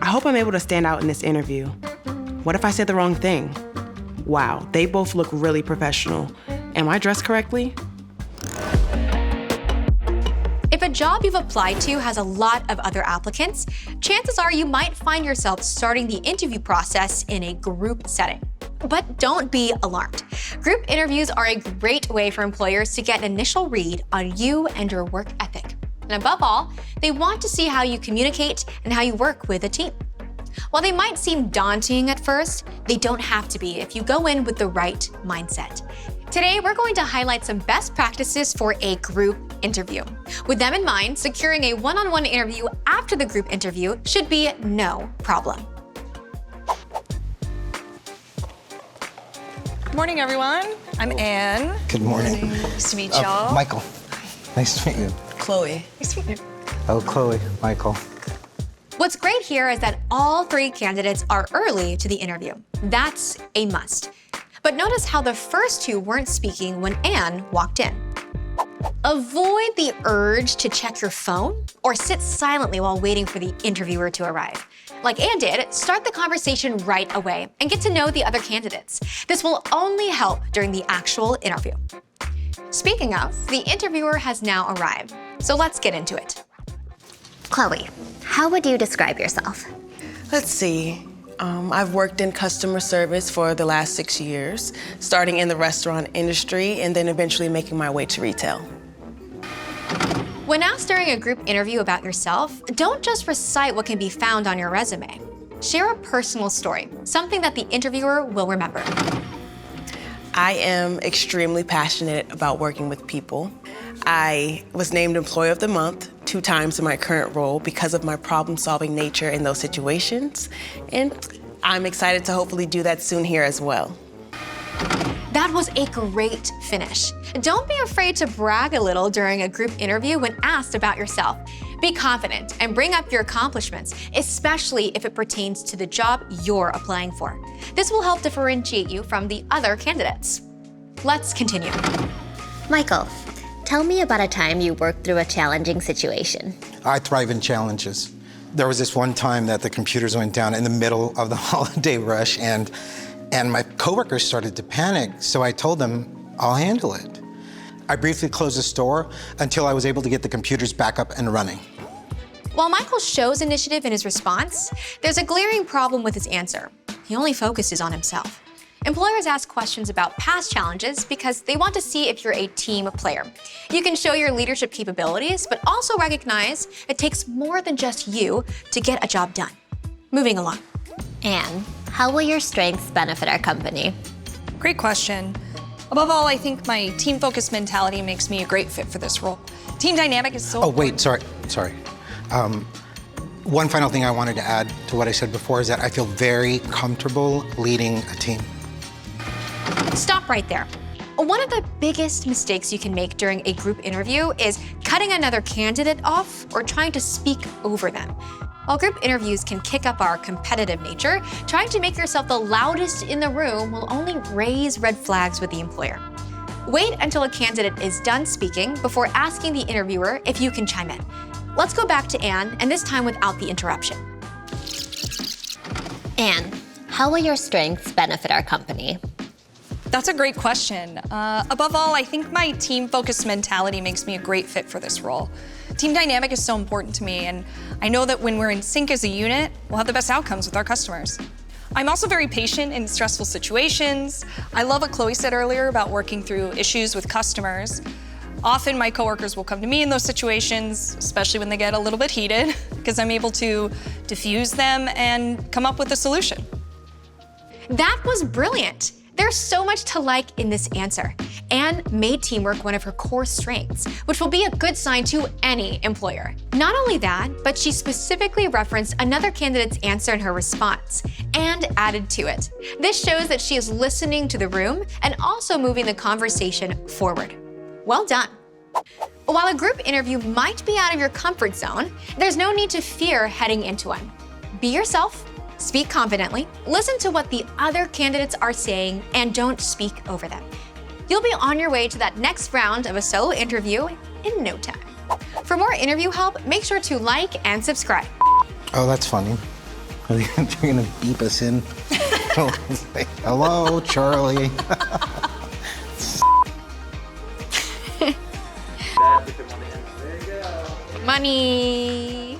I hope I'm able to stand out in this interview. What if I said the wrong thing? Wow, they both look really professional. Am I dressed correctly? If a job you've applied to has a lot of other applicants, chances are you might find yourself starting the interview process in a group setting. But don't be alarmed. Group interviews are a great way for employers to get an initial read on you and your work ethic. And above all, they want to see how you communicate and how you work with a team. While they might seem daunting at first, they don't have to be if you go in with the right mindset. Today, we're going to highlight some best practices for a group interview. With them in mind, securing a one-on-one interview after the group interview should be no problem. Good morning, everyone. I'm Anne. Good morning. Nice to meet y'all. Michael. Nice to meet you. Chloe. Nice to meet you. Oh, Chloe. Michael. What's great here is that all three candidates are early to the interview. That's a must. But notice how the first two weren't speaking when Anne walked in. Avoid the urge to check your phone or sit silently while waiting for the interviewer to arrive. Like Anne did, start the conversation right away and get to know the other candidates. This will only help during the actual interview. Speaking of, the interviewer has now arrived, so let's get into it. Chloe, how would you describe yourself? Let's see. I've worked in customer service for the last 6 years, starting in the restaurant industry and then eventually making my way to retail. When asked during a group interview about yourself, don't just recite what can be found on your resume. Share a personal story, something that the interviewer will remember. I am extremely passionate about working with people. I was named Employee of the Month 2 times in my current role because of my problem-solving nature in those situations. And I'm excited to hopefully do that soon here as well. That was a great finish. Don't be afraid to brag a little during a group interview when asked about yourself. Be confident and bring up your accomplishments, especially if it pertains to the job you're applying for. This will help differentiate you from the other candidates. Let's continue. Michael, tell me about a time you worked through a challenging situation. I thrive in challenges. There was this one time that the computers went down in the middle of the holiday rush and my coworkers started to panic, so I told them, I'll handle it. I briefly closed the store until I was able to get the computers back up and running. While Michael shows initiative in his response, there's a glaring problem with his answer. He only focuses on himself. Employers ask questions about past challenges because they want to see if you're a team player. You can show your leadership capabilities, but also recognize it takes more than just you to get a job done. Moving along. Anne, how will your strengths benefit our company? Great question. Above all, I think my team-focused mentality makes me a great fit for this role. Team dynamic is so Oh, wait, sorry. One final thing I wanted to add to what I said before is that I feel very comfortable leading a team. Stop right there. One of the biggest mistakes you can make during a group interview is cutting another candidate off or trying to speak over them. While group interviews can kick up our competitive nature, trying to make yourself the loudest in the room will only raise red flags with the employer. Wait until a candidate is done speaking before asking the interviewer if you can chime in. Let's go back to Anne, and this time without the interruption. Anne, how will your strengths benefit our company? That's a great question. Above all, I think my team-focused mentality makes me a great fit for this role. Team dynamic is so important to me, and I know that when we're in sync as a unit, we'll have the best outcomes with our customers. I'm also very patient in stressful situations. I love what Chloe said earlier about working through issues with customers. Often my coworkers will come to me in those situations, especially when they get a little bit heated, because I'm able to diffuse them and come up with a solution. That was brilliant. There's so much to like in this answer. Anne made teamwork one of her core strengths, which will be a good sign to any employer. Not only that, but she specifically referenced another candidate's answer in her response and added to it. This shows that she is listening to the room and also moving the conversation forward. Well done. While a group interview might be out of your comfort zone, there's no need to fear heading into one. Be yourself. Speak confidently, listen to what the other candidates are saying, and don't speak over them. You'll be on your way to that next round of a solo interview in no time. For more interview help, make sure to like and subscribe. Oh, that's funny. They're gonna beep us in. Like, hello, Charlie. Money.